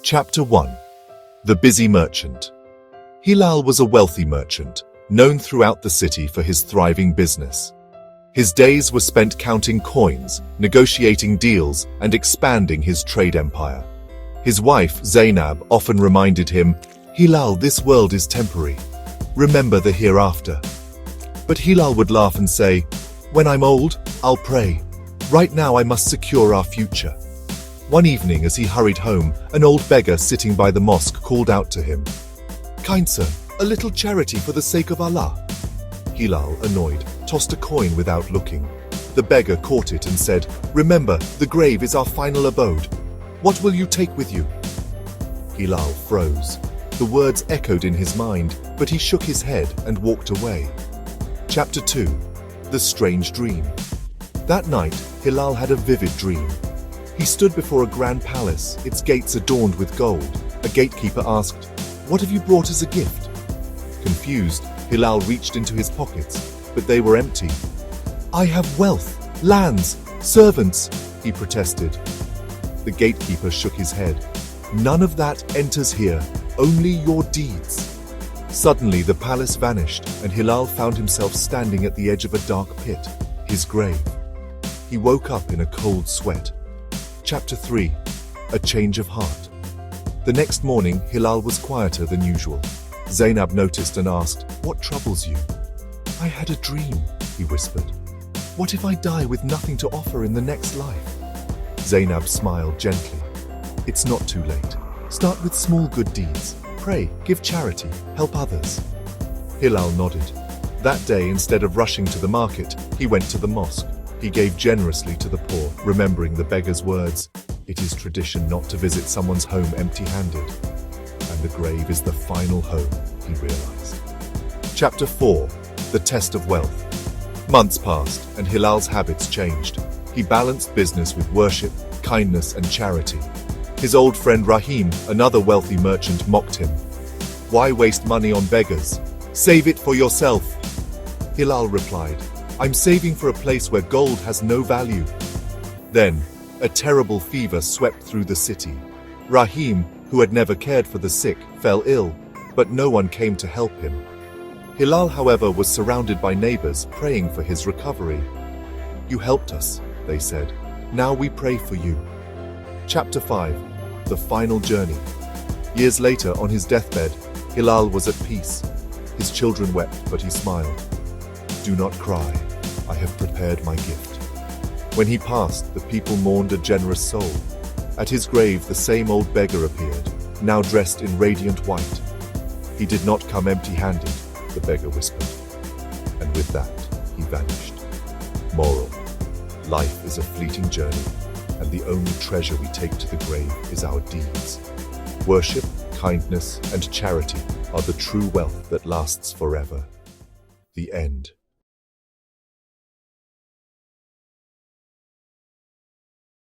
Chapter 1. The Busy Merchant. Hilal was a wealthy merchant, known throughout the city for his thriving business. His days were spent counting coins, negotiating deals, and expanding his trade empire. His wife, Zainab, often reminded him, "Hilal, this world is temporary. Remember the hereafter." But Hilal would laugh and say, "When I'm old, I'll pray. Right now I must secure our future." One evening as he hurried home, an old beggar sitting by the mosque called out to him, "Kind sir, a little charity for the sake of Allah." Hilal, annoyed, tossed a coin without looking. The beggar caught it and said, "Remember, the grave is our final abode. What will you take with you?" Hilal froze. The words echoed in his mind, but he shook his head and walked away. Chapter 2. The Strange Dream. That night, Hilal had a vivid dream. He stood before a grand palace, its gates adorned with gold. A gatekeeper asked, "What have you brought as a gift?" Confused, Hilal reached into his pockets, but they were empty. "I have wealth, lands, servants," he protested. The gatekeeper shook his head. "None of that enters here, only your deeds." Suddenly the palace vanished, and Hilal found himself standing at the edge of a dark pit, his grave. He woke up in a cold sweat. Chapter 3. A Change of Heart. The next morning, Hilal was quieter than usual. Zainab noticed and asked, "What troubles you?" "I had a dream," he whispered. "What if I die with nothing to offer in the next life?" Zainab smiled gently. "It's not too late. Start with small good deeds. Pray, give charity, help others." Hilal nodded. That day, instead of rushing to the market, he went to the mosque. He gave generously to the poor, remembering the beggar's words, "It is tradition not to visit someone's home empty-handed." And the grave is the final home, he realized. Chapter 4. The Test of Wealth. Months passed, and Hilal's habits changed. He balanced business with worship, kindness, and charity. His old friend Rahim, another wealthy merchant, mocked him. "Why waste money on beggars? Save it for yourself." Hilal replied, "I'm saving for a place where gold has no value." Then, a terrible fever swept through the city. Rahim, who had never cared for the sick, fell ill, but no one came to help him. Hilal, however, was surrounded by neighbors praying for his recovery. "You helped us," they said. "Now we pray for you." Chapter 5. The Final Journey. Years later, on his deathbed, Hilal was at peace. His children wept, but he smiled. "Do not cry. I have prepared my gift." When he passed, the people mourned a generous soul. At his grave, the same old beggar appeared, now dressed in radiant white. "He did not come empty-handed," the beggar whispered. And with that, he vanished. Moral: life is a fleeting journey, and the only treasure we take to the grave is our deeds. Worship, kindness, and charity are the true wealth that lasts forever. The end.